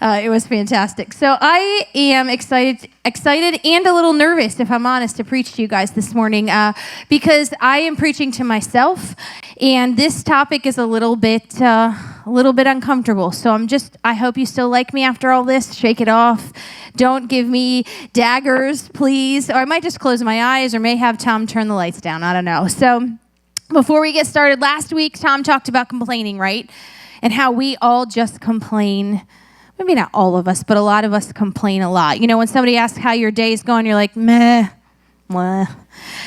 It was fantastic. So I am excited and a little nervous, if I'm honest, to preach to you guys this morning because I am preaching to myself, and this topic is a little bit uncomfortable. So I hope you still like me after all this. Shake it off. Don't give me daggers, please. Or I might just close my eyes, or may have Tom turn the lights down. I don't know. So before we get started, last week Tom talked about complaining, right? And how we all just complain. Maybe not all of us, but a lot of us complain a lot. You know, when somebody asks how your day's going, you're like, meh. Blah.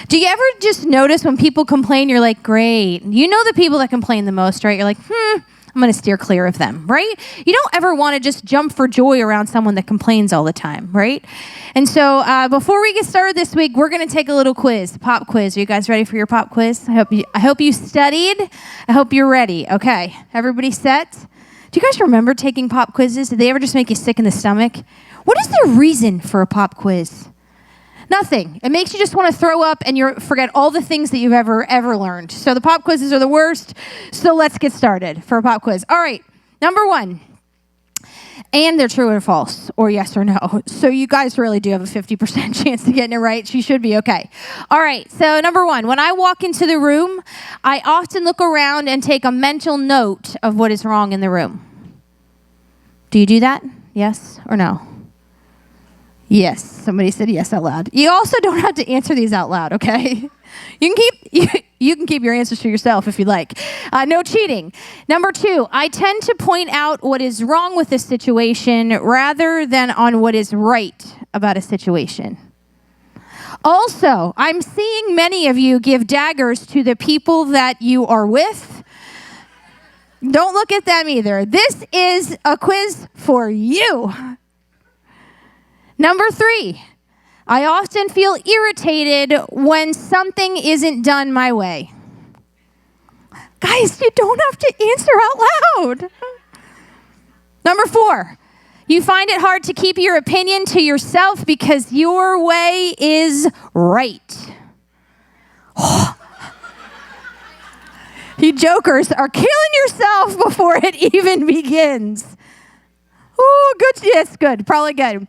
Do you ever just notice when people complain, you're like, great. You know the people that complain the most, right? You're like, I'm going to steer clear of them, right? You don't ever want to just jump for joy around someone that complains all the time, right? And so before we get started this week, we're going to take a little quiz, pop quiz. Are you guys ready for your pop quiz? I hope you studied. I hope you're ready. Okay, everybody set? Do you guys remember taking pop quizzes? Did they ever just make you sick in the stomach? What is the reason for a pop quiz? Nothing. It makes you just want to throw up and you forget all the things that you've ever learned. So the pop quizzes are the worst. So let's get started for a pop quiz. All right, number 1. And they're true or false, or yes or no. So you guys really do have a 50% chance of getting it right. You should be okay. All right, so number 1. When I walk into the room, I often look around and take a mental note of what is wrong in the room. Do you do that? Yes or no? Yes. Somebody said yes out loud. You also don't have to answer these out loud, okay? You can keep your answers to yourself if you like. No cheating. Number 2, I tend to point out what is wrong with a situation rather than on what is right about a situation. Also, I'm seeing many of you give daggers to the people that you are with. Don't look at them either. This is a quiz for you. Number 3, I often feel irritated when something isn't done my way. Guys, you don't have to answer out loud. Number 4, you find it hard to keep your opinion to yourself because your way is right. You jokers are killing yourself before it even begins. Oh, good. Yes, good. Probably good.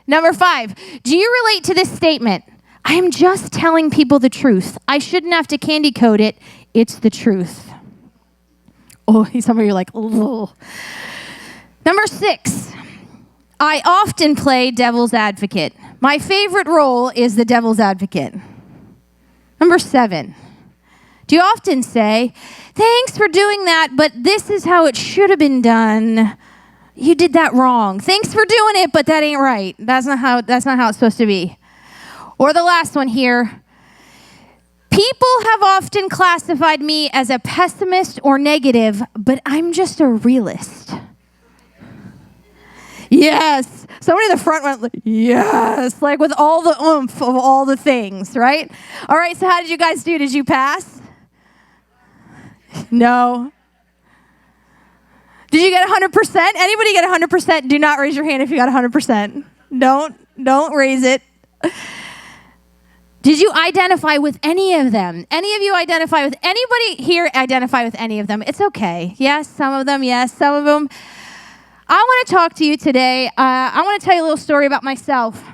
Number 5, do you relate to this statement? I am just telling people the truth. I shouldn't have to candy coat it. It's the truth. Oh, some of you are like, ugh. Number 6, I often play devil's advocate. My favorite role is the devil's advocate. Number 7, do you often say, thanks for doing that, but this is how it should have been done. You did that wrong. Thanks for doing it, but that ain't right. That's not how it's supposed to be. Or the last one here. People have often classified me as a pessimist or negative, but I'm just a realist. Yes. Somebody in the front went, like, yes, like with all the oomph of all the things, right? All right, so how did you guys do? Did you pass? No. Did you get 100%? Anybody get 100%? Do not raise your hand if you got 100%. Don't raise it. Did you identify with any of them? Any of you identify with, anybody here identify with any of them? It's okay. Yes, some of them, yes, some of them. I want to talk to you today. I want to tell you a little story about myself.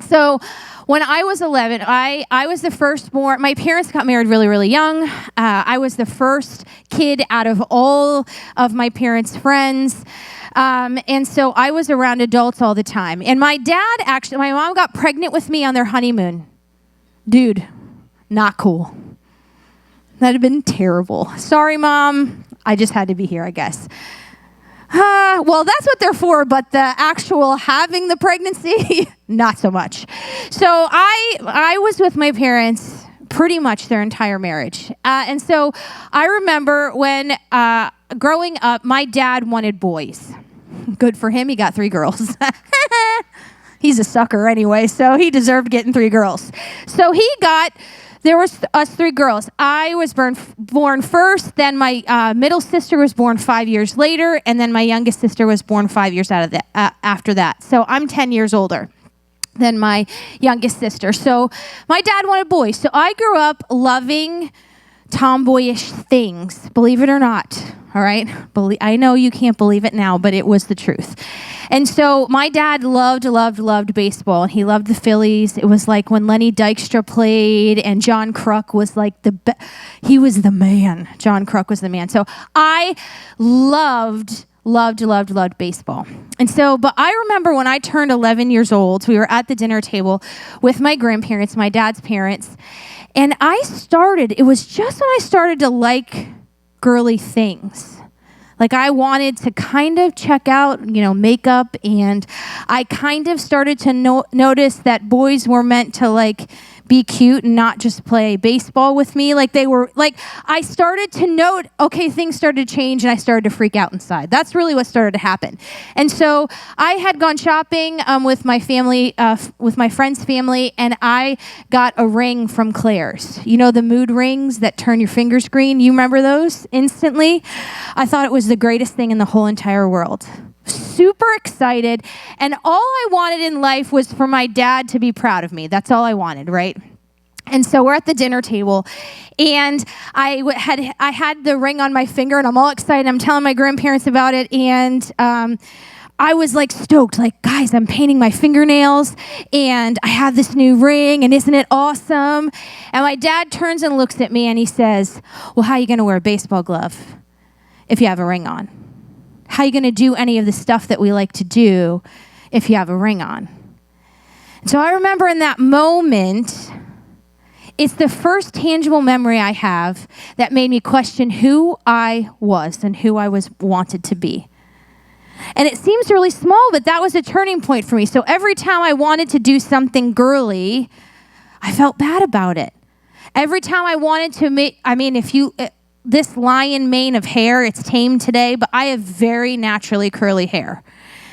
So when I was 11, I was the firstborn. My parents got married really, really young. I was the first kid out of all of my parents' friends. And so I was around adults all the time. And my mom got pregnant with me on their honeymoon. Dude, not cool. That'd have been terrible. Sorry, Mom. I just had to be here, I guess. Well, that's what they're for, but the actual having the pregnancy, not so much. So I was with my parents pretty much their entire marriage. And so I remember when growing up, my dad wanted boys. Good for him. He got 3 girls. He's a sucker anyway, so he deserved getting 3 girls. So there was us 3 girls. I was born first, then my middle sister was born 5 years later, and then my youngest sister was born 5 years after that. So I'm 10 years older than my youngest sister. So my dad wanted boys. So I grew up loving tomboyish things, believe it or not, all right? I know you can't believe it now, but it was the truth. And so my dad loved baseball, and he loved the Phillies. It was like when Lenny Dykstra played, and John Kruk was like he was the man. John Kruk was the man. So I loved baseball. And so, but I remember when I turned 11 years old, we were at the dinner table with my grandparents, my dad's parents, and it was just when I started to like girly things. Like I wanted to kind of check out, makeup, and I kind of started to notice that boys were meant to like be cute and not just play baseball with me. I started to note, okay, things started to change, and I started to freak out inside. That's really what started to happen. And so I had gone shopping with my family, with my friend's family, and I got a ring from Claire's. You know, the mood rings that turn your fingers green? You remember those instantly? I thought it was the greatest thing in the whole entire world. Super excited, and all I wanted in life was for my dad to be proud of me. That's all I wanted, right? And so we're at the dinner table, and I had the ring on my finger, and I'm all excited. I'm telling my grandparents about it, and I was like stoked, like, guys, I'm painting my fingernails, and I have this new ring, and isn't it awesome? And my dad turns and looks at me, and he says, well, how are you going to wear a baseball glove if you have a ring on? How are you going to do any of the stuff that we like to do if you have a ring on? And so I remember in that moment, it's the first tangible memory I have that made me question who I was and who I was wanted to be. And it seems really small, but that was a turning point for me. So every time I wanted to do something girly, I felt bad about it. Every time I wanted to this lion mane of hair, it's tamed today, but I have very naturally curly hair.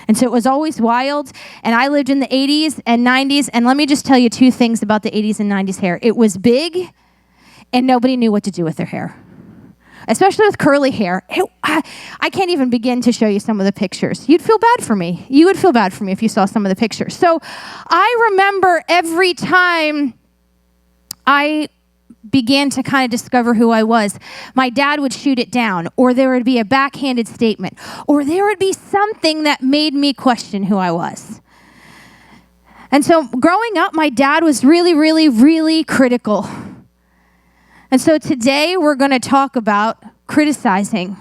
And so it was always wild, and I lived in the 80s and 90s, and let me just tell you two things about the 80s and 90s hair. It was big, and nobody knew what to do with their hair, especially with curly hair. I can't even begin to show you some of the pictures. You'd feel bad for me. You would feel bad for me if you saw some of the pictures. So I remember every time I began to kind of discover who I was, my dad would shoot it down, or there would be a backhanded statement, or there would be something that made me question who I was. And so growing up, my dad was really, really, really critical. And so today we're going to talk about criticizing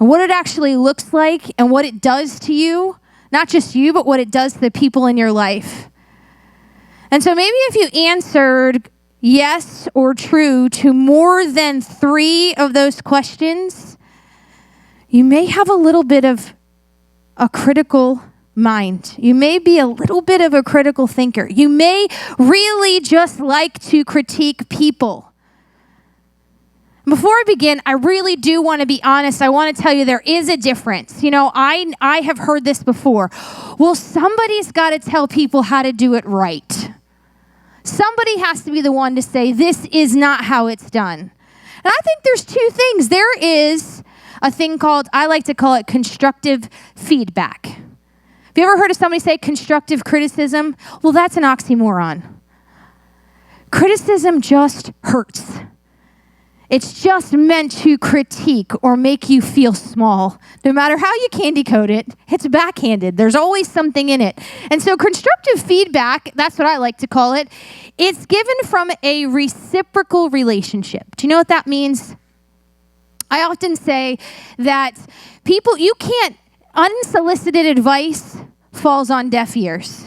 and what it actually looks like and what it does to you, not just you, but what it does to the people in your life. And so maybe if you answered yes or true to more than 3 of those questions, you may have a little bit of a critical mind. You may be a little bit of a critical thinker. You may really just like to critique people. Before I begin, I really do want to be honest. I want to tell you there is a difference. I have heard this before. Well, somebody's got to tell people how to do it right. Somebody has to be the one to say, this is not how it's done. And I think there's 2 things. There is a thing called, I like to call it constructive feedback. Have you ever heard of somebody say constructive criticism? Well, that's an oxymoron. Criticism just hurts. It's just meant to critique or make you feel small. No matter how you candy coat it, it's backhanded. There's always something in it. And so constructive feedback, that's what I like to call it, it's given from a reciprocal relationship. Do you know what that means? I often say that unsolicited advice falls on deaf ears.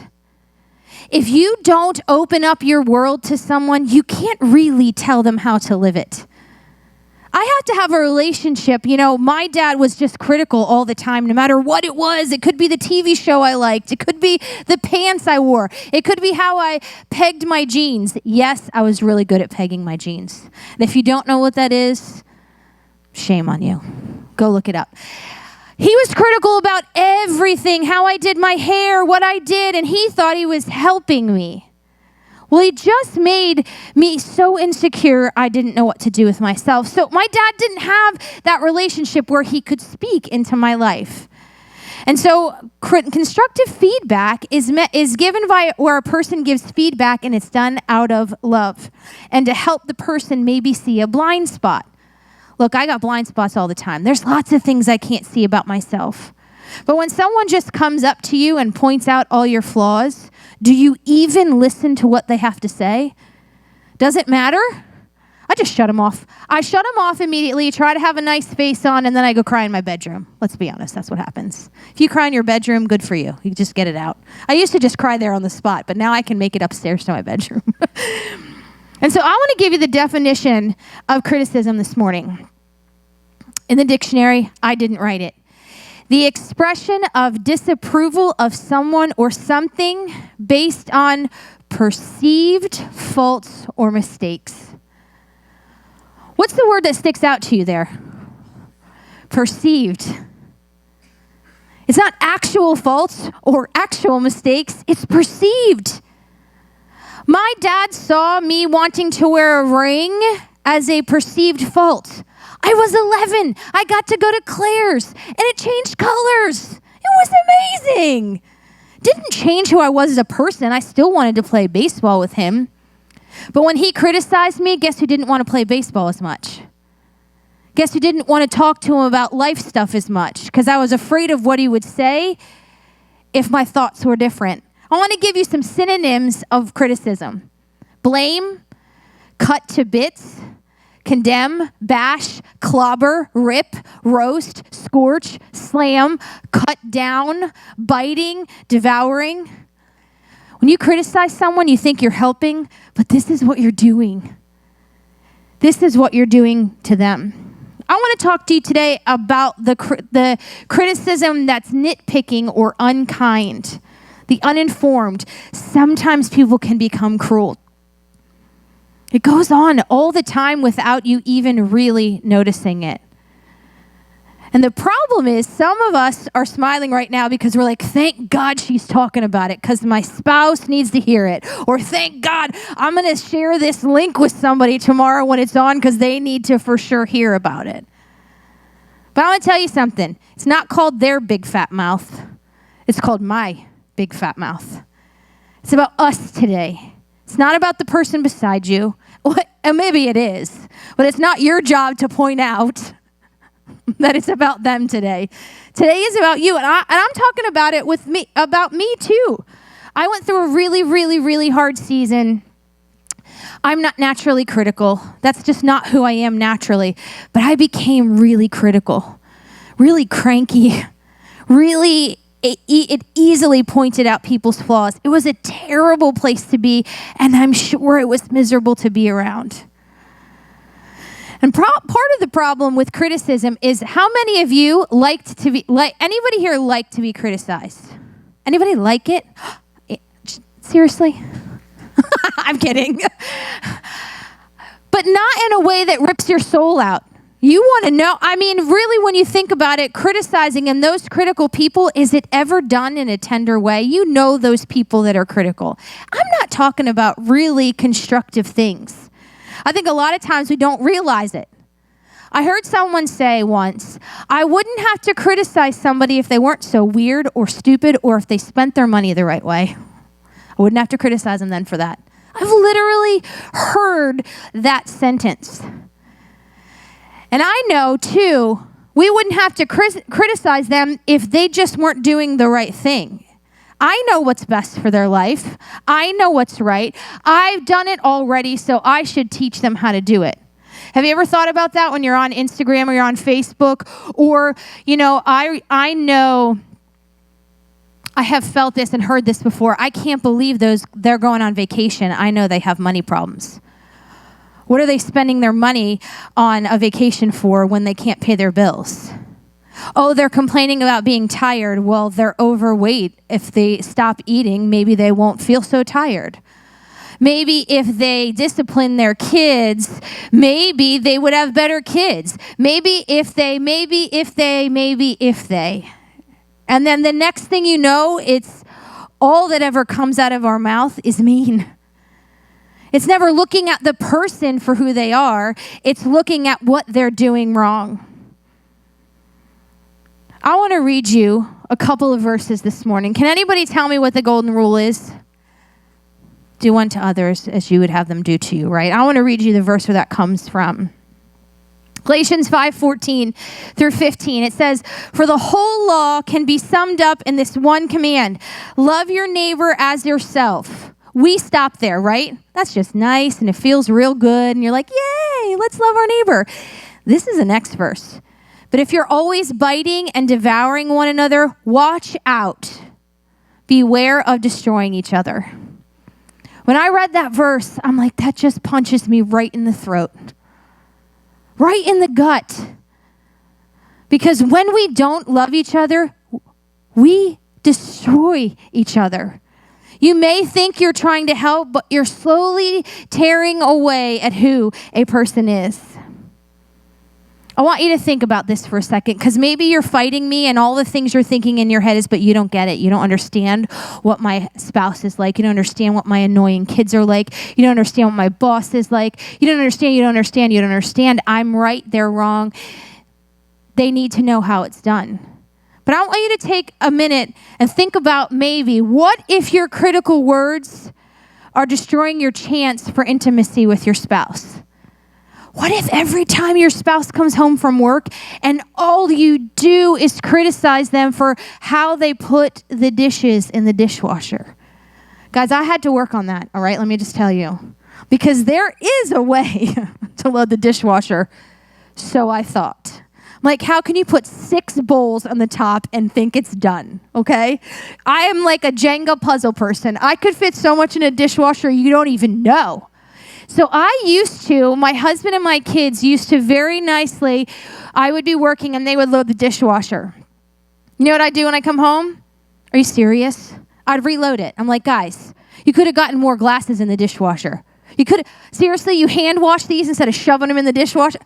If you don't open up your world to someone, you can't really tell them how to live it. I have to have a relationship. My dad was just critical all the time, no matter what it was. It could be the TV show I liked. It could be the pants I wore. It could be how I pegged my jeans. Yes, I was really good at pegging my jeans. And if you don't know what that is, shame on you. Go look it up. He was critical about everything, how I did my hair, what I did, and he thought he was helping me. Well, he just made me so insecure, I didn't know what to do with myself. So my dad didn't have that relationship where he could speak into my life. And so constructive feedback is given by where a person gives feedback and it's done out of love and to help the person maybe see a blind spot. Look, I got blind spots all the time. There's lots of things I can't see about myself. But when someone just comes up to you and points out all your flaws, do you even listen to what they have to say? Does it matter? I just shut them off. I shut them off immediately, try to have a nice face on, and then I go cry in my bedroom. Let's be honest, that's what happens. If you cry in your bedroom, good for you. You just get it out. I used to just cry there on the spot, but now I can make it upstairs to my bedroom. And so I want to give you the definition of criticism this morning. In the dictionary, I didn't write it. The expression of disapproval of someone or something based on perceived faults or mistakes. What's the word that sticks out to you there? Perceived. It's not actual faults or actual mistakes. It's perceived. My dad saw me wanting to wear a ring as a perceived fault. I was 11. I got to go to Claire's, and it changed colors. It was amazing. Didn't change who I was as a person. I still wanted to play baseball with him. But when he criticized me, guess who didn't want to play baseball as much? Guess who didn't want to talk to him about life stuff as much? Because I was afraid of what he would say if my thoughts were different. I want to give you some synonyms of criticism. Blame, cut to bits, condemn, bash, clobber, rip, roast, scorch, slam, cut down, biting, devouring. When you criticize someone, you think you're helping, but this is what you're doing. This is what you're doing to them. I want to talk to you today about the criticism that's nitpicking or unkind, the uninformed. Sometimes people can become cruel. It goes on all the time without you even really noticing it. And the problem is some of us are smiling right now because we're like, thank God she's talking about it because my spouse needs to hear it. Or thank God I'm going to share this link with somebody tomorrow when it's on because they need to for sure hear about it. But I'm going to tell you something. It's not called their big fat mouth. It's called my big fat mouth. It's about us today. It's not about the person beside you. And maybe it is. But it's not your job to point out that it's about them today. Today is about you. And I'm talking about it about me too. I went through a really, really, really hard season. I'm not naturally critical. That's just not who I am naturally. But I became really critical, really cranky, really, it easily pointed out people's flaws. It was a terrible place to be, and I'm sure it was miserable to be around. And part of the problem with criticism is how many of you anybody here like to be criticized? Anybody like it? Seriously? I'm kidding. But not in a way that rips your soul out. You want to know, really when you think about it, criticizing and those critical people, is it ever done in a tender way? You know those people that are critical. I'm not talking about really constructive things. I think a lot of times we don't realize it. I heard someone say once, I wouldn't have to criticize somebody if they weren't so weird or stupid or if they spent their money the right way. I wouldn't have to criticize them then for that. I've literally heard that sentence. And I know, too, we wouldn't have to criticize them if they just weren't doing the right thing. I know what's best for their life. I know what's right. I've done it already, so I should teach them how to do it. Have you ever thought about that when you're on Instagram or you're on Facebook? Or, I know I have felt this and heard this before. I can't believe they're going on vacation. I know they have money problems. What are they spending their money on a vacation for when they can't pay their bills? Oh, they're complaining about being tired. Well, they're overweight. If they stop eating, maybe they won't feel so tired. Maybe if they discipline their kids, maybe they would have better kids. Maybe if they. And then the next thing you know, it's all that ever comes out of our mouth is mean. It's never looking at the person for who they are. It's looking at what they're doing wrong. I want to read you a couple of verses this morning. Can anybody tell me what the golden rule is? Do unto others as you would have them do to you, right? I want to read you the verse where that comes from. Galatians 5:14 through 15. It says, "For the whole law can be summed up in this one command: love your neighbor as yourself." We stop there, right? That's just nice and it feels real good. And you're like, yay, let's love our neighbor. This is the next verse. "But if you're always biting and devouring one another, watch out. Beware of destroying each other." When I read that verse, I'm like, that just punches me right in the throat, right in the gut. Because when we don't love each other, we destroy each other. You may think you're trying to help, but you're slowly tearing away at who a person is. I want you to think about this for a second, because maybe you're fighting me and all the things you're thinking in your head is, but you don't get it. You don't understand what my spouse is like. You don't understand what my annoying kids are like. You don't understand what my boss is like. You don't understand. I'm right, they're wrong. They need to know how it's done. But I want you to take a minute and think about maybe, what if your critical words are destroying your chance for intimacy with your spouse? What if every time your spouse comes home from work and all you do is criticize them for how they put the dishes in the dishwasher? Guys, I had to work on that, all right? Let me just tell you. Because there is a way to load the dishwasher, so I thought. Like, how can you put 6 bowls on the top and think it's done, okay? I am like a Jenga puzzle person. I could fit so much in a dishwasher you don't even know. So my husband and my kids used to very nicely, I would be working and they would load the dishwasher. You know what I'd do when I come home? Are you serious? I'd reload it. I'm like, guys, you could have gotten more glasses in the dishwasher. Seriously, you hand wash these instead of shoving them in the dishwasher?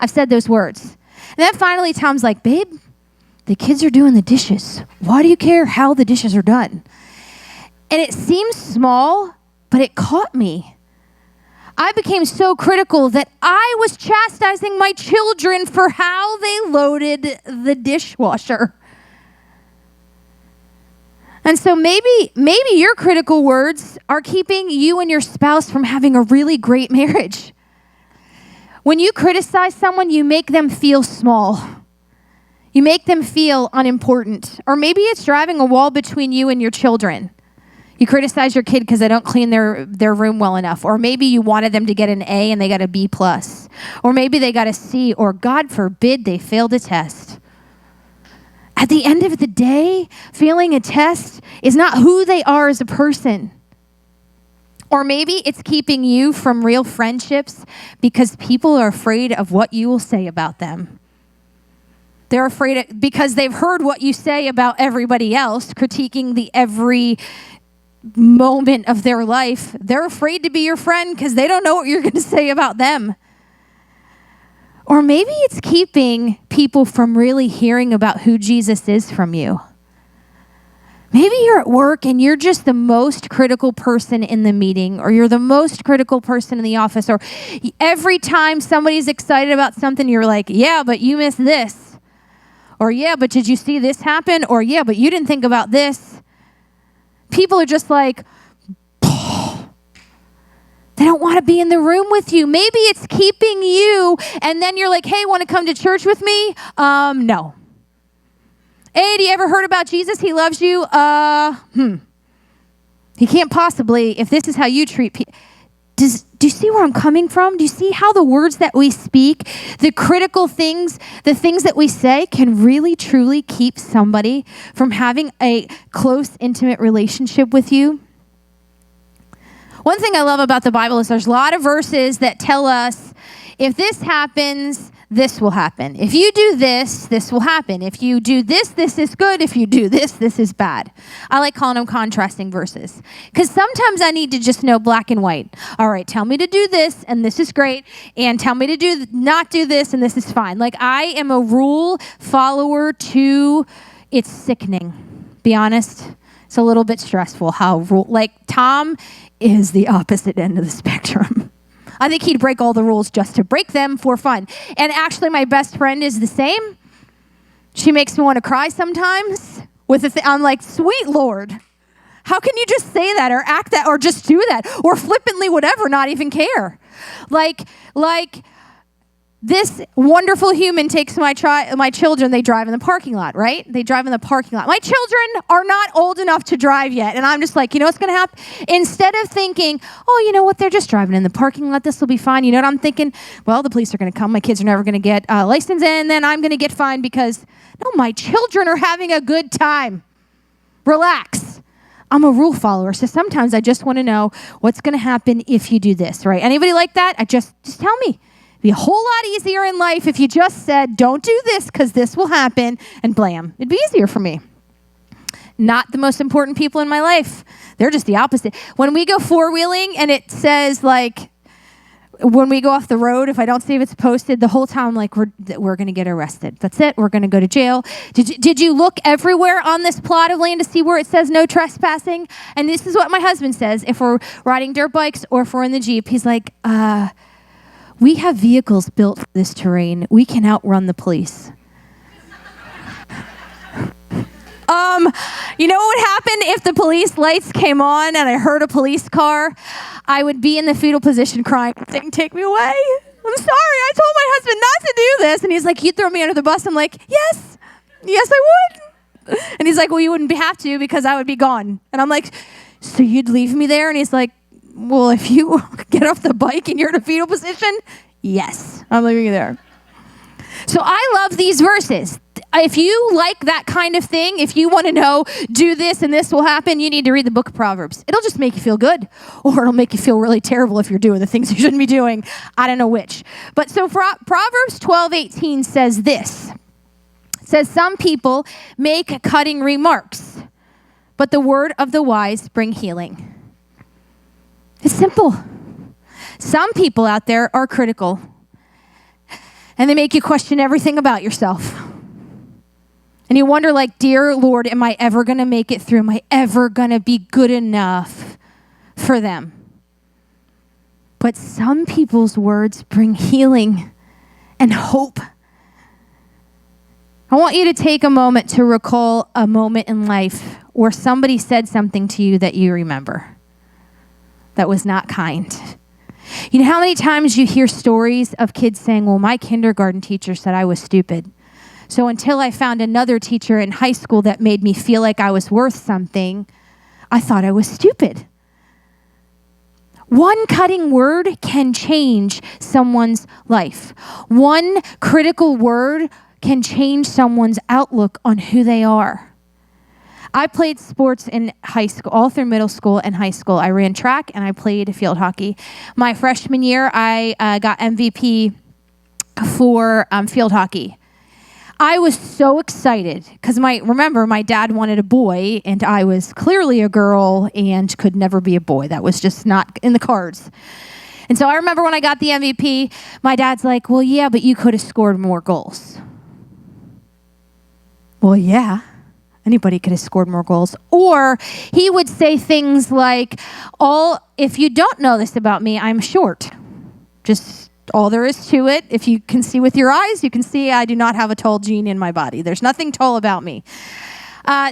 I've said those words. And then finally Tom's like, babe, the kids are doing the dishes. Why do you care how the dishes are done? And it seems small, but it caught me. I became so critical that I was chastising my children for how they loaded the dishwasher. And so maybe your critical words are keeping you and your spouse from having a really great marriage. When you criticize someone, you make them feel small. You make them feel unimportant. Or maybe it's driving a wall between you and your children. You criticize your kid because they don't clean their room well enough. Or maybe you wanted them to get an A and they got a B+. Or maybe they got a C, or God forbid they failed a test. At the end of the day, failing a test is not who they are as a person. Or maybe it's keeping you from real friendships because people are afraid of what you will say about them. They're afraid because they've heard what you say about everybody else, critiquing the every moment of their life. They're afraid to be your friend because they don't know what you're going to say about them. Or maybe it's keeping people from really hearing about who Jesus is from you. Maybe you're at work and you're just the most critical person in the meeting, or you're the most critical person in the office, or every time somebody's excited about something, you're like, yeah, but you missed this. Or yeah, but did you see this happen? Or yeah, but you didn't think about this. People are just like, they don't want to be in the room with you. Maybe it's keeping you, and then you're like, hey, want to come to church with me? No. Hey, do you ever heard about Jesus? He loves you. He can't possibly, if this is how you treat people. Do you see where I'm coming from? Do you see how the words that we speak, the critical things, the things that we say can really, truly keep somebody from having a close, intimate relationship with you? One thing I love about the Bible is there's a lot of verses that tell us, if this happens, this will happen. If you do this, this will happen. If you do this, this is good. If you do this, this is bad. I like calling them contrasting verses, because sometimes I need to just know black and white. All right, tell me to do this, and this is great, and tell me to not do this, and this is fine. Like, I am a rule follower to, it's sickening. Be honest, it's a little bit stressful how Tom is the opposite end of the spectrum. I think he'd break all the rules just to break them for fun. And actually, my best friend is the same. She makes me want to cry sometimes I'm like, sweet Lord. How can you just say that or act that or just do that or flippantly whatever, not even care? Like this wonderful human takes my children, they drive in the parking lot, right? They drive in the parking lot. My children are not old enough to drive yet. And I'm just like, you know what's going to happen? Instead of thinking, oh, you know what? They're just driving in the parking lot. This will be fine. You know what I'm thinking? Well, the police are going to come. My kids are never going to get a license and then I'm going to get fined because, no, my children are having a good time. Relax. I'm a rule follower, so sometimes I just want to know what's going to happen if you do this, right? Anybody like that? Just tell me. It'd be a whole lot easier in life if you just said, don't do this because this will happen, and blam. It'd be easier for me. Not the most important people in my life. They're just the opposite. When we go four-wheeling and it says, like, when we go off the road, if I don't see if it's posted, the whole time I'm like, we're going to get arrested. That's it. We're going to go to jail. Did you look everywhere on this plot of land to see where it says no trespassing? And this is what my husband says. If we're riding dirt bikes or if we're in the Jeep, he's like, we have vehicles built for this terrain. We can outrun the police. You know what would happen if the police lights came on and I heard a police car? I would be in the fetal position crying, saying, take me away. I'm sorry. I told my husband not to do this. And he's like, you'd throw me under the bus. I'm like, yes, I would. And he's like, well, you wouldn't have to because I would be gone. And I'm like, so you'd leave me there? And he's like, well, if you get off the bike and you're in a fetal position, yes, I'm leaving you there. So I love these verses. If you like that kind of thing, if you want to know, do this and this will happen, you need to read the book of Proverbs. It'll just make you feel good, or it'll make you feel really terrible if you're doing the things you shouldn't be doing. I don't know which. But so Proverbs 12:18 says this. It says, some people make cutting remarks, but the word of the wise bring healing. It's simple. Some people out there are critical, and they make you question everything about yourself. And you wonder, like, dear Lord, am I ever going to make it through? Am I ever going to be good enough for them? But some people's words bring healing and hope. I want you to take a moment to recall a moment in life where somebody said something to you that you remember that was not kind. You know how many times you hear stories of kids saying, well, my kindergarten teacher said I was stupid. So until I found another teacher in high school that made me feel like I was worth something, I thought I was stupid. One cutting word can change someone's life. One critical word can change someone's outlook on who they are. I played sports in high school, all through middle school and high school. I ran track and I played field hockey. My freshman year, I got MVP for field hockey. I was so excited because remember, my dad wanted a boy and I was clearly a girl and could never be a boy. That was just not in the cards. And so I remember when I got the MVP, my dad's like, well, yeah, but you could have scored more goals. Well, yeah, anybody could have scored more goals. Or he would say things like, if you don't know this about me, I'm short. Just all there is to it. If you can see with your eyes, you can see I do not have a tall gene in my body. There's nothing tall about me.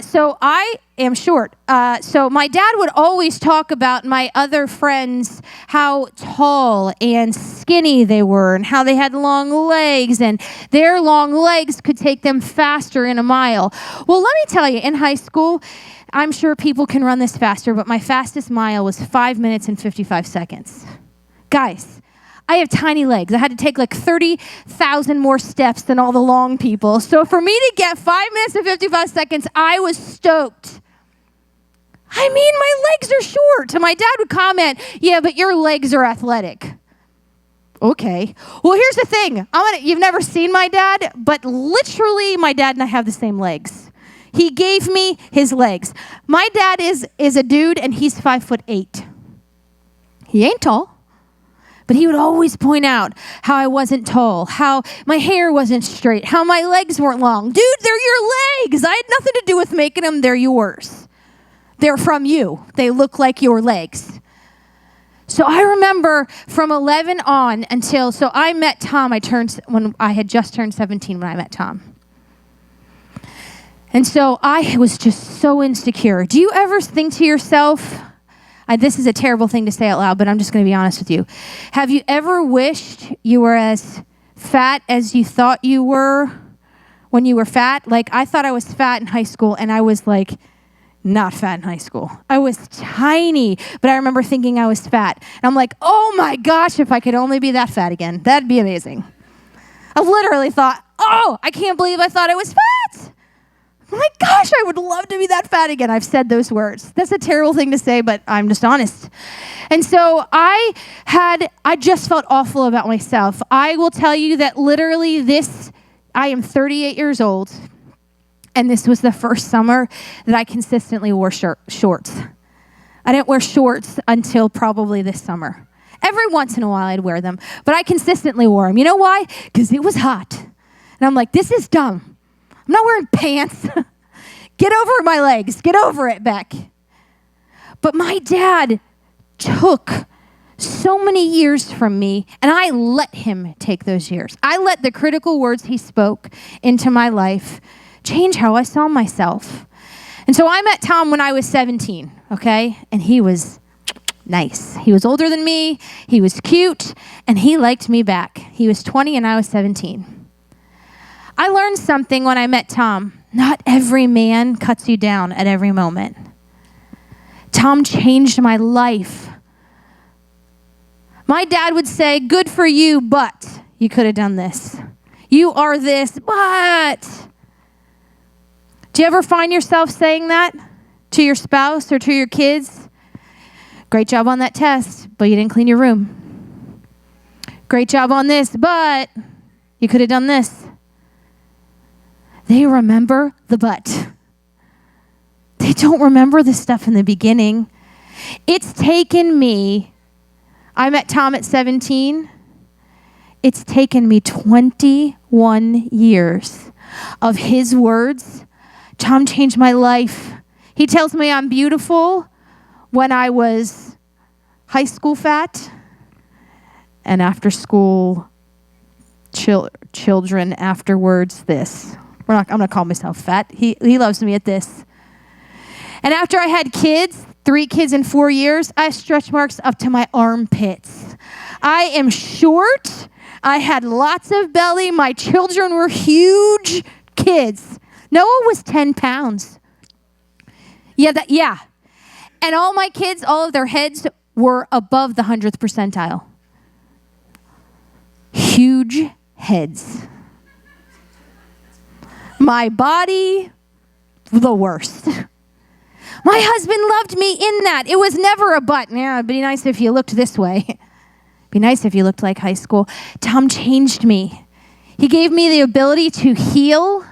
So I am short. So my dad would always talk about my other friends, how tall and skinny they were and how they had long legs and their long legs could take them faster in a mile. Well, let me tell you, in high school, I'm sure people can run this faster, but my fastest mile was 5 minutes and 55 seconds. Guys, I have tiny legs. I had to take like 30,000 more steps than all the long people. So for me to get 5 minutes and 55 seconds, I was stoked. I mean, my legs are short. And my dad would comment, yeah, but your legs are athletic. Okay. Well, here's the thing. You've never seen my dad, but literally my dad and I have the same legs. He gave me his legs. My dad is a dude, and he's 5'8". He ain't tall. But he would always point out how I wasn't tall, how my hair wasn't straight, how my legs weren't long. Dude, they're your legs. I had nothing to do with making them. They're yours. They're from you. They look like your legs. So I remember from 11 on so I met Tom. When I had just turned 17 when I met Tom. And so I was just so insecure. Do you ever think to yourself, this is a terrible thing to say out loud, but I'm just going to be honest with you. Have you ever wished you were as fat as you thought you were when you were fat? Like, I thought I was fat in high school, and I was like, not fat in high school. I was tiny, but I remember thinking I was fat. And I'm like, oh my gosh, if I could only be that fat again, that'd be amazing. I literally thought, oh, I can't believe I thought I was fat. Oh my gosh, I would love to be that fat again. I've said those words. That's a terrible thing to say, but I'm just honest. And so I just felt awful about myself. I will tell you that literally I am 38 years old, and this was the first summer that I consistently wore shorts. I didn't wear shorts until probably this summer. Every once in a while I'd wear them, but I consistently wore them. You know why? Because it was hot. And I'm like, this is dumb. I'm not wearing pants. Get over my legs. Get over it, Beck. But my dad took so many years from me, and I let him take those years. I let the critical words he spoke into my life change how I saw myself. And so I met Tom when I was 17, okay? And he was nice. He was older than me. He was cute, and he liked me back. He was 20 and I was 17. I learned something when I met Tom. Not every man cuts you down at every moment. Tom changed my life. My dad would say, good for you, but you could have done this. You are this, but. Do you ever find yourself saying that to your spouse or to your kids? Great job on that test, but you didn't clean your room. Great job on this, but you could have done this. They remember the but. They don't remember the stuff in the beginning. It's taken me, I met Tom at 17. It's taken me 21 years of his words. Tom changed my life. He tells me I'm beautiful when I was high school fat and after school children afterwards this. I'm going to call myself fat. He loves me at this. And after I had kids, 3 kids in 4 years, I have stretch marks up to my armpits. I am short. I had lots of belly. My children were huge kids. Noah was 10 pounds. Yeah. And all my kids, all of their heads were above the 100th percentile. Huge heads. My body, the worst. My husband loved me in that. It was never a but. Yeah, it'd be nice if you looked this way. It'd be nice if you looked like high school. Tom changed me. He gave me the ability to heal.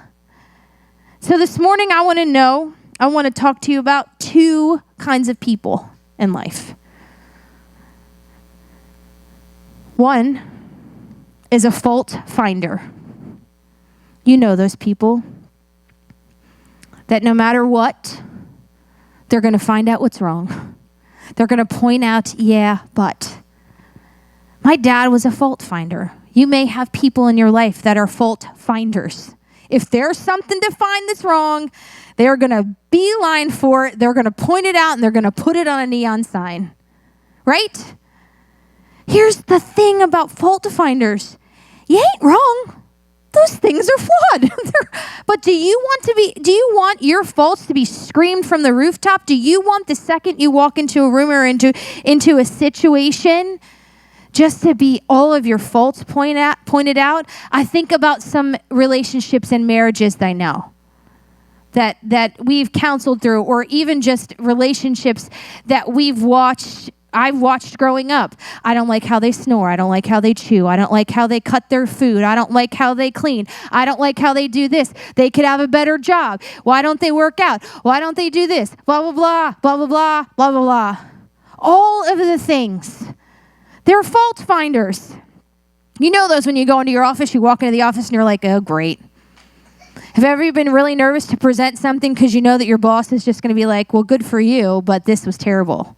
So this morning I want to talk to you about 2 kinds of people in life. One is a fault finder. You know those people that no matter what, they're going to find out what's wrong. They're going to point out, yeah, but. My dad was a fault finder. You may have people in your life that are fault finders. If there's something to find that's wrong, they're going to beeline for it. They're going to point it out and they're going to put it on a neon sign. Right? Here's the thing about fault finders. You ain't wrong. Those things are flawed. But do you want your faults to be screamed from the rooftop? Do you want the second you walk into a room or into a situation just to be all of your faults pointed out? I think about some relationships and marriages that I know that we've counseled through, or even just relationships that I've watched growing up. I don't like how they snore. I don't like how they chew. I don't like how they cut their food. I don't like how they clean. I don't like how they do this. They could have a better job. Why don't they work out? Why don't they do this? Blah, blah, blah, blah, blah, blah, blah, blah, blah. All of the things. They're fault finders. You know those when you go into your office, you walk into the office and you're like, oh, great. Have you ever been really nervous to present something because you know that your boss is just going to be like, well, good for you, but this was terrible?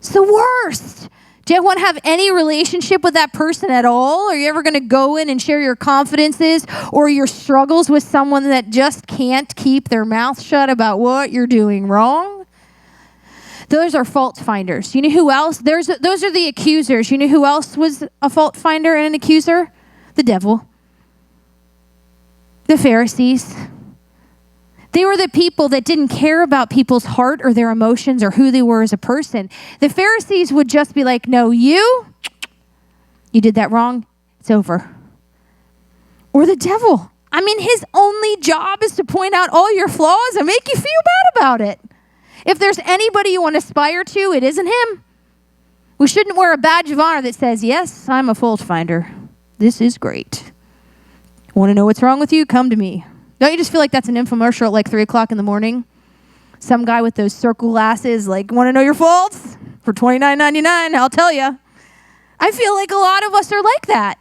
It's the worst. Do you want to have any relationship with that person at all? Are you ever going to go in and share your confidences or your struggles with someone that just can't keep their mouth shut about what you're doing wrong? Those are fault finders. You know who else? Those are the accusers. You know who else was a fault finder and an accuser? The devil. The Pharisees. They were the people that didn't care about people's heart or their emotions or who they were as a person. The Pharisees would just be like, no, you did that wrong. It's over. Or the devil. I mean, his only job is to point out all your flaws and make you feel bad about it. If there's anybody you want to aspire to, it isn't him. We shouldn't wear a badge of honor that says, yes, I'm a fault finder. This is great. Want to know what's wrong with you? Come to me. Don't you just feel like that's an infomercial at like 3 o'clock in the morning? Some guy with those circle glasses, like, want to know your faults? For $29.99, I'll tell you. I feel like a lot of us are like that.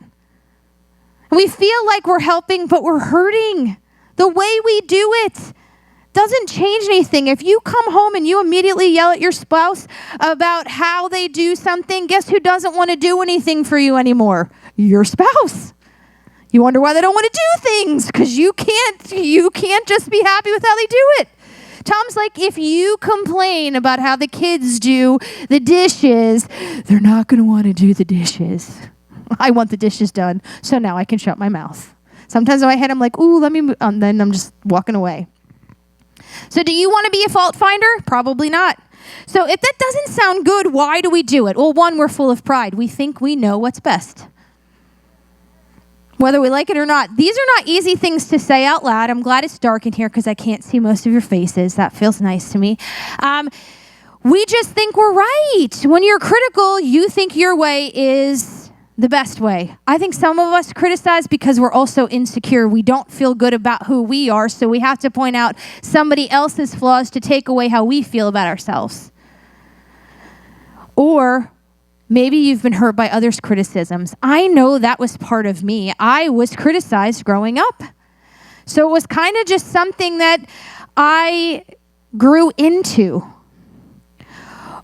And we feel like we're helping, but we're hurting. The way we do it doesn't change anything. If you come home and you immediately yell at your spouse about how they do something, guess who doesn't want to do anything for you anymore? Your spouse. You wonder why they don't want to do things, because you can't just be happy with how they do it. Tom's like, if you complain about how the kids do the dishes, they're not going to want to do the dishes. I want the dishes done, so now I can shut my mouth. Sometimes in my head, I'm like, ooh, let me move. Then I'm just walking away. So do you want to be a fault finder? Probably not. So if that doesn't sound good, why do we do it? Well, one, we're full of pride. We think we know what's best. Whether we like it or not. These are not easy things to say out loud. I'm glad it's dark in here because I can't see most of your faces. That feels nice to me. We just think we're right. When you're critical, you think your way is the best way. I think some of us criticize because we're also insecure. We don't feel good about who we are, so we have to point out somebody else's flaws to take away how we feel about ourselves. Or maybe you've been hurt by others' criticisms. I know that was part of me. I was criticized growing up. So it was kind of just something that I grew into.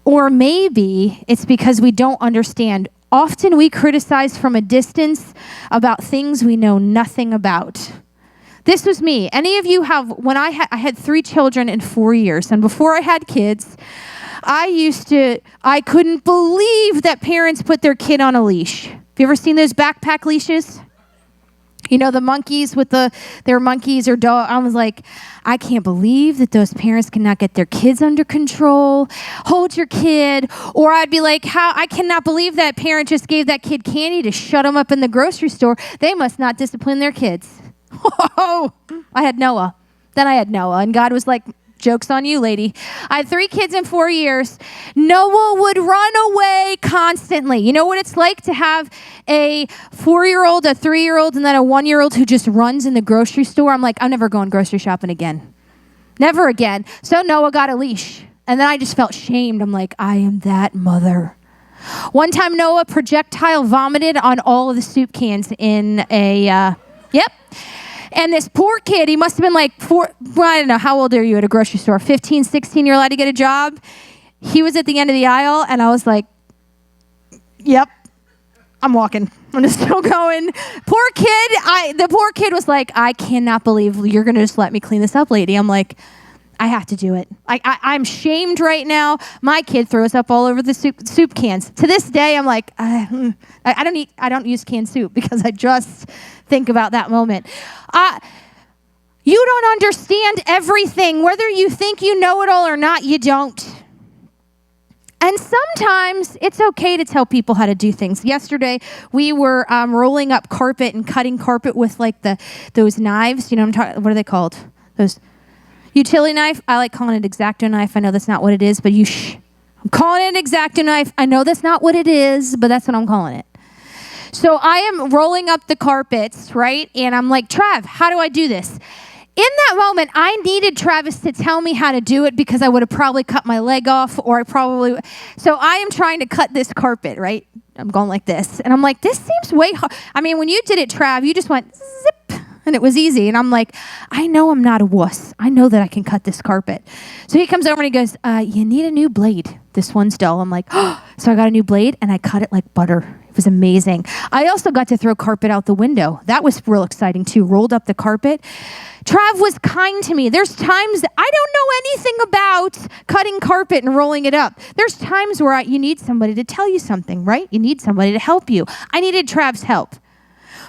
Or maybe it's because we don't understand. Often we criticize from a distance about things we know nothing about. This was me. Any of you have, when I had 3 children in 4 years, and before I had kids, I couldn't believe that parents put their kid on a leash. Have you ever seen those backpack leashes? You know, the monkeys with their monkeys or dog. I was like, I can't believe that those parents cannot get their kids under control. Hold your kid. Or I'd be like, I cannot believe that parent just gave that kid candy to shut them up in the grocery store. They must not discipline their kids. Oh, I had Noah. Then I had Noah, and God was like, joke's on you, lady. I had 3 kids in 4 years. Noah would run away constantly. You know what it's like to have a 4-year-old, a 3-year-old, and then a 1-year-old who just runs in the grocery store? I'm like, I'm never going grocery shopping again. Never again. So Noah got a leash. And then I just felt shamed. I'm like, I am that mother. One time Noah projectile vomited on all of the soup cans in yep. And this poor kid, he must have been like 4, I don't know, how old are you at a grocery store? 15, 16, you're allowed to get a job? He was at the end of the aisle, and I was like, yep, I'm walking. I'm just still going. The poor kid was like, I cannot believe you're going to just let me clean this up, lady. I'm like, I have to do it. I'm shamed right now. My kid throws up all over the soup cans. To this day, I'm like, I don't use canned soup because I just think about that moment. You don't understand everything. Whether you think you know it all or not, you don't. And sometimes it's okay to tell people how to do things. Yesterday, we were rolling up carpet and cutting carpet with like those knives. You know what I'm talking? What are they called? Those utility knife. I like calling it X-Acto knife. I know that's not what it is, but I'm calling it an X-Acto knife. I know that's not what it is, but that's what I'm calling it. So I am rolling up the carpets, right? And I'm like, Trav, how do I do this? In that moment, I needed Travis to tell me how to do it because I would have probably cut my leg off So I am trying to cut this carpet, right? I'm going like this. And I'm like, this seems way hard. I mean, when you did it, Trav, you just went zip and it was easy. And I'm like, I know I'm not a wuss. I know that I can cut this carpet. So he comes over and he goes, you need a new blade. This one's dull. I'm like, oh, so I got a new blade and I cut it like butter. It was amazing. I also got to throw carpet out the window. That was real exciting too. Rolled up the carpet. Trav was kind to me. There's times that I don't know anything about cutting carpet and rolling it up. There's times where you need somebody to tell you something, right? You need somebody to help you. I needed Trav's help.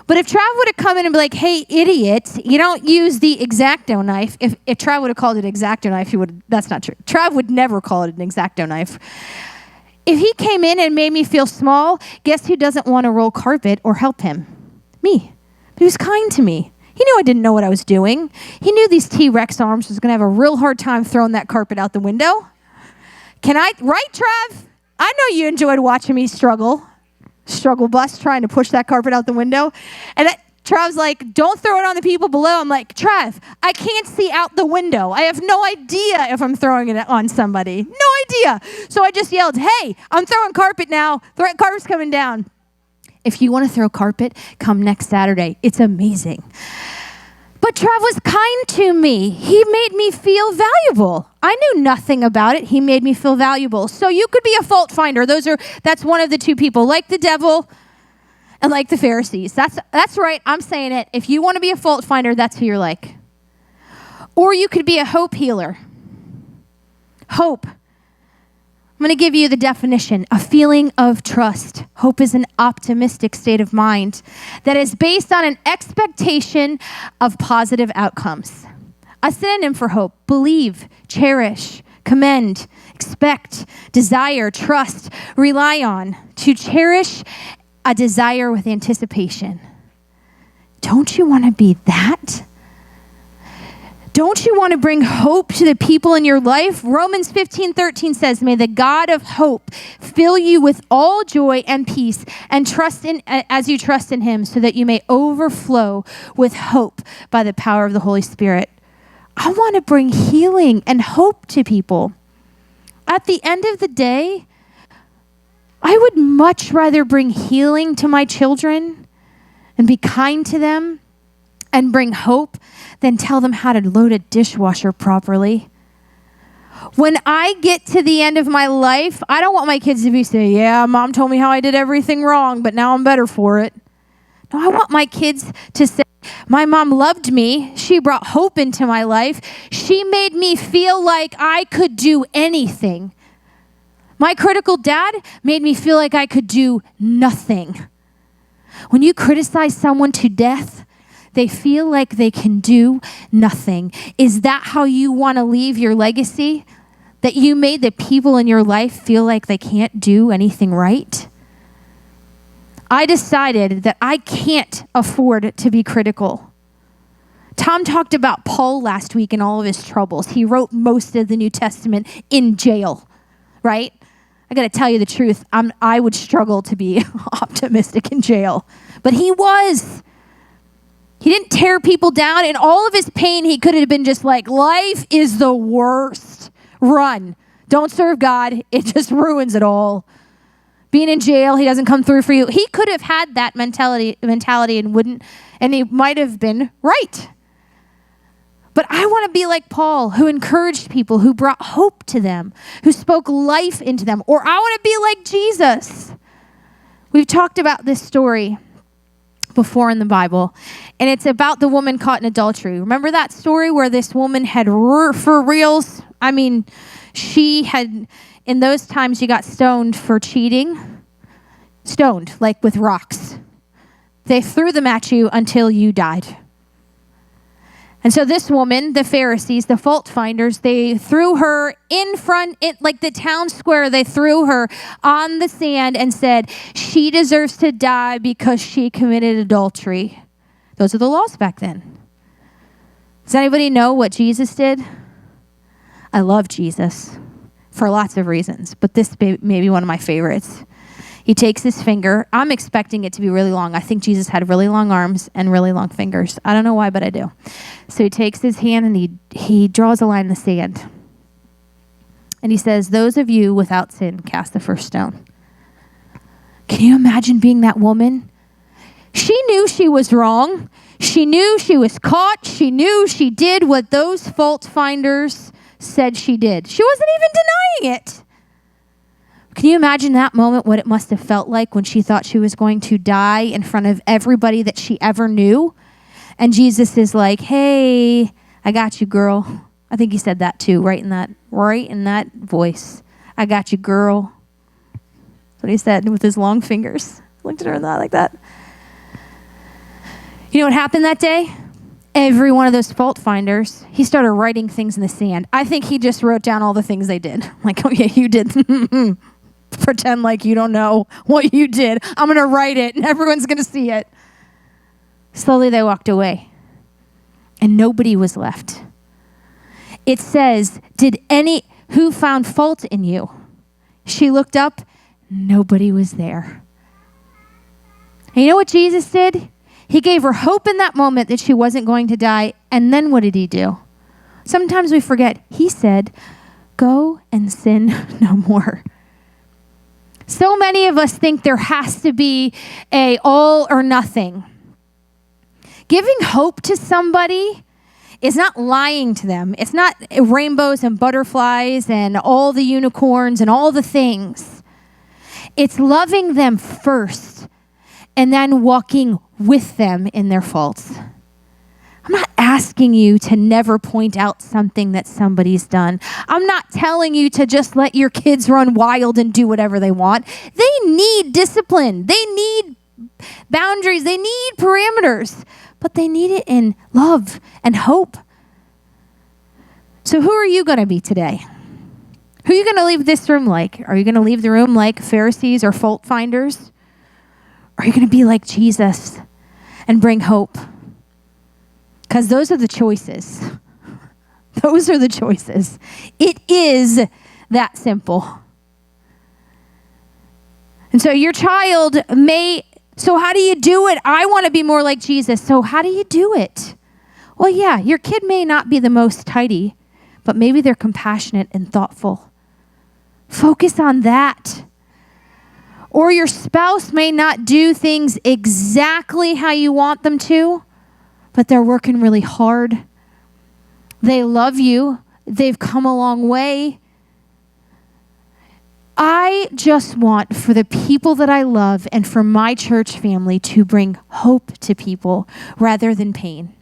But if Trav would have come in and be like, hey, idiot, you don't use the X-Acto knife. If Trav would have called it X-Acto knife, that's not true. Trav would never call it an X-Acto knife. If he came in and made me feel small, guess who doesn't want to roll carpet or help him? Me. But he was kind to me. He knew I didn't know what I was doing. He knew these T-Rex arms was going to have a real hard time throwing that carpet out the window. Right, Trav? I know you enjoyed watching me struggle bus trying to push that carpet out the window. And Trav's like, don't throw it on the people below. I'm like, Trav, I can't see out the window. I have no idea if I'm throwing it on somebody. No idea. So I just yelled, hey, I'm throwing carpet now. Carpet's coming down. If you want to throw carpet, come next Saturday. It's amazing. But Trav was kind to me. He made me feel valuable. I knew nothing about it. He made me feel valuable. So you could be a fault finder. That's one of the two people, like the devil and like the Pharisees. That's right. I'm saying it. If you want to be a fault finder, that's who you're like. Or you could be a hope healer. Hope. I'm going to give you the definition, a feeling of trust. Hope is an optimistic state of mind that is based on an expectation of positive outcomes. A synonym for hope: believe, cherish, commend, expect, desire, trust, rely on. To cherish a desire with anticipation. Don't you want to be that? Don't you want to bring hope to the people in your life? Romans 15:13 says, may the God of hope fill you with all joy and peace and as you trust in him, so that you may overflow with hope by the power of the Holy Spirit. I want to bring healing and hope to people. At the end of the day, I would much rather bring healing to my children and be kind to them and bring hope than tell them how to load a dishwasher properly. When I get to the end of my life, I don't want my kids to be saying, yeah, mom told me how I did everything wrong, but now I'm better for it. No, I want my kids to say, my mom loved me. She brought hope into my life. She made me feel like I could do anything. My critical dad made me feel like I could do nothing. When you criticize someone to death, they feel like they can do nothing. Is that how you want to leave your legacy? That you made the people in your life feel like they can't do anything right? I decided that I can't afford to be critical. Tom talked about Paul last week and all of his troubles. He wrote most of the New Testament in jail, right? I got to tell you the truth. I would struggle to be optimistic in jail, but he was. He didn't tear people down. In all of his pain, he could have been just like, life is the worst. Run. Don't serve God. It just ruins it all. Being in jail, he doesn't come through for you. He could have had that mentality and he might have been right. But I want to be like Paul, who encouraged people, who brought hope to them, who spoke life into them. Or I want to be like Jesus. We've talked about this story before in the Bible, and it's about the woman caught in adultery. Remember that story where this woman had for reals? I mean, she had, in those times, you got stoned for cheating. Stoned, like with rocks. They threw them at you until you died. And so this woman, the Pharisees, the fault finders, they threw her in front, like the town square, they threw her on the sand and said, she deserves to die because she committed adultery. Those are the laws back then. Does anybody know what Jesus did? I love Jesus for lots of reasons, but this may be one of my favorites. He takes his finger. I'm expecting it to be really long. I think Jesus had really long arms and really long fingers. I don't know why, but I do. So he takes his hand and he draws a line in the sand. And he says, those of you without sin, cast the first stone. Can you imagine being that woman? She knew she was wrong. She knew she was caught. She knew she did what those fault finders said she did. She wasn't even denying it. Can you imagine that moment, what it must have felt like when she thought she was going to die in front of everybody that she ever knew? And Jesus is like, hey, I got you, girl. I think he said that too, right in that voice. I got you, girl. That's what he said with his long fingers. Looked at her and thought like that. You know what happened that day? Every one of those fault finders, he started writing things in the sand. I think he just wrote down all the things they did. Like, oh yeah, you did. Pretend like you don't know what you did. I'm going to write it and everyone's going to see it. Slowly they walked away and nobody was left. It says, who found fault in you? She looked up, nobody was there. And you know what Jesus did? He gave her hope in that moment that she wasn't going to die. And then what did he do? Sometimes we forget. He said, go and sin no more. So many of us think there has to be a all or nothing. Giving hope to somebody is not lying to them. It's not rainbows and butterflies and all the unicorns and all the things. It's loving them first and then walking with them in their faults. I'm not asking you to never point out something that somebody's done. I'm not telling you to just let your kids run wild and do whatever they want. They need discipline. They need boundaries. They need parameters. But they need it in love and hope. So who are you going to be today? Who are you going to leave this room like? Are you going to leave the room like Pharisees or fault finders? Or are you going to be like Jesus and bring hope? Because those are the choices. Those are the choices. It is that simple. And so your child so how do you do it? I want to be more like Jesus. So how do you do it? Well, yeah, your kid may not be the most tidy, but maybe they're compassionate and thoughtful. Focus on that. Or your spouse may not do things exactly how you want them to, but they're working really hard. They love you. They've come a long way. I just want for the people that I love and for my church family to bring hope to people rather than pain.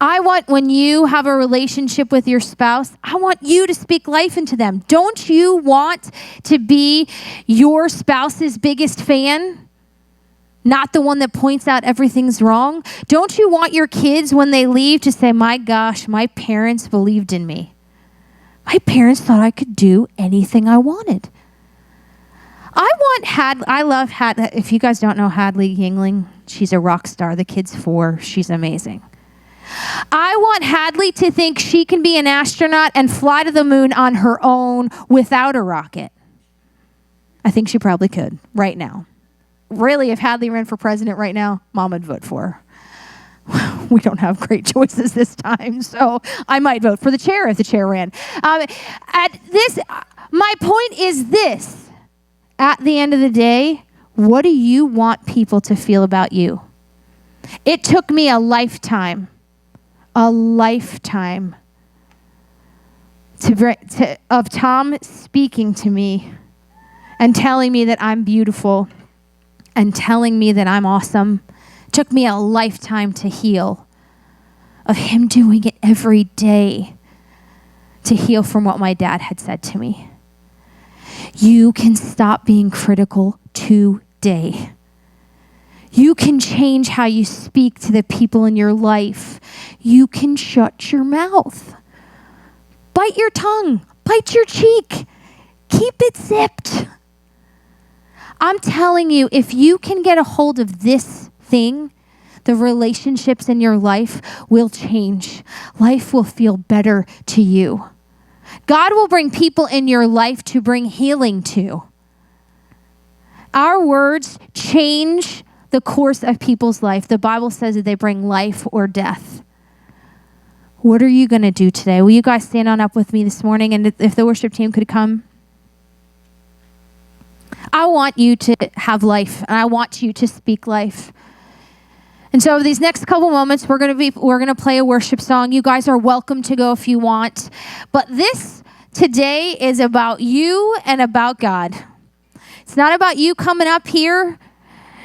I want when you have a relationship with your spouse, I want you to speak life into them. Don't you want to be your spouse's biggest fan? Not the one that points out everything's wrong? Don't you want your kids when they leave to say, my gosh, my parents believed in me. My parents thought I could do anything I wanted. I love Hadley. If you guys don't know Hadley Yingling, she's a rock star. The kid's 4. She's amazing. I want Hadley to think she can be an astronaut and fly to the moon on her own without a rocket. I think she probably could right now. Really, if Hadley ran for president right now, Mom would vote for her. We don't have great choices this time, so I might vote for the chair if the chair ran. My point is this. At the end of the day, what do you want people to feel about you? It took me a lifetime of Tom speaking to me and telling me that I'm beautiful and telling me that I'm awesome. It took me a lifetime to heal, of him doing it every day to heal from what my dad had said to me. You can stop being critical today. You can change how you speak to the people in your life. You can shut your mouth. Bite your tongue. Bite your cheek. Keep it zipped. I'm telling you, if you can get a hold of this thing, the relationships in your life will change. Life will feel better to you. God will bring people in your life to bring healing to. Our words change the course of people's life. The Bible says that they bring life or death. What are you going to do today? Will you guys stand on up with me this morning? And if the worship team could come. I want you to have life, and I want you to speak life. And so these next couple moments, we're going to play a worship song. You guys are welcome to go if you want. But this today is about you and about God. It's not about you coming up here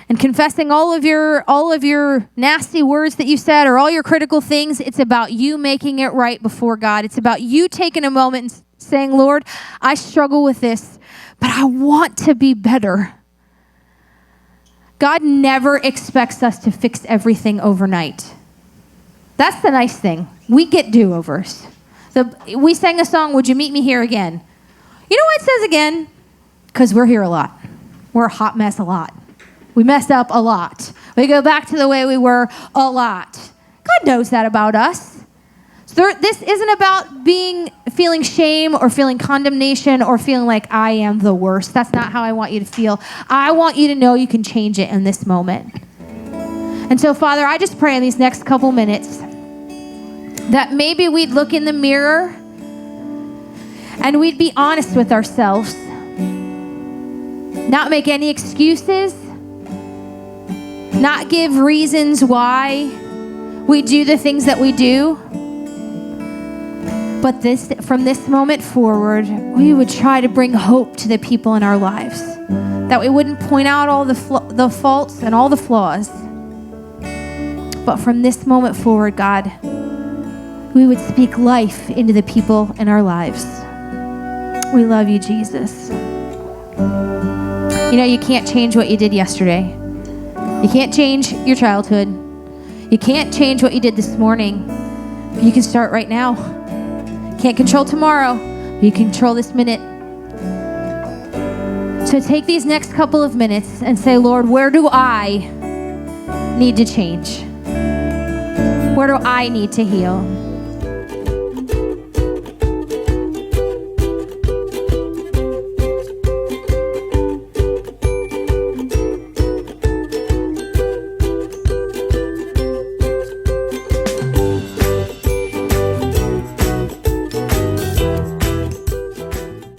and confessing all of your nasty words that you said or all your critical things. It's about you making it right before God. It's about you taking a moment and saying, Lord, I struggle with this, but I want to be better. God never expects us to fix everything overnight. That's the nice thing. We get do-overs. We sang a song, Would You Meet Me Here Again? You know why it says again? Because we're here a lot. We're a hot mess a lot. We mess up a lot. We go back to the way we were a lot. God knows that about us. So this isn't about feeling shame or feeling condemnation or feeling like I am the worst. That's not how I want you to feel. I want you to know you can change it in this moment. And so, Father, I just pray in these next couple minutes that maybe we'd look in the mirror and we'd be honest with ourselves. Not make any excuses. Not give reasons why we do the things that we do. But from this moment forward, we would try to bring hope to the people in our lives. That we wouldn't point out all the faults and all the flaws. But from this moment forward, God, we would speak life into the people in our lives. We love you, Jesus. You know, you can't change what you did yesterday. You can't change your childhood. You can't change what you did this morning. But you can start right now. Can't control tomorrow, but you can control this minute. So take these next couple of minutes and say, Lord, where do I need to change? Where do I need to heal?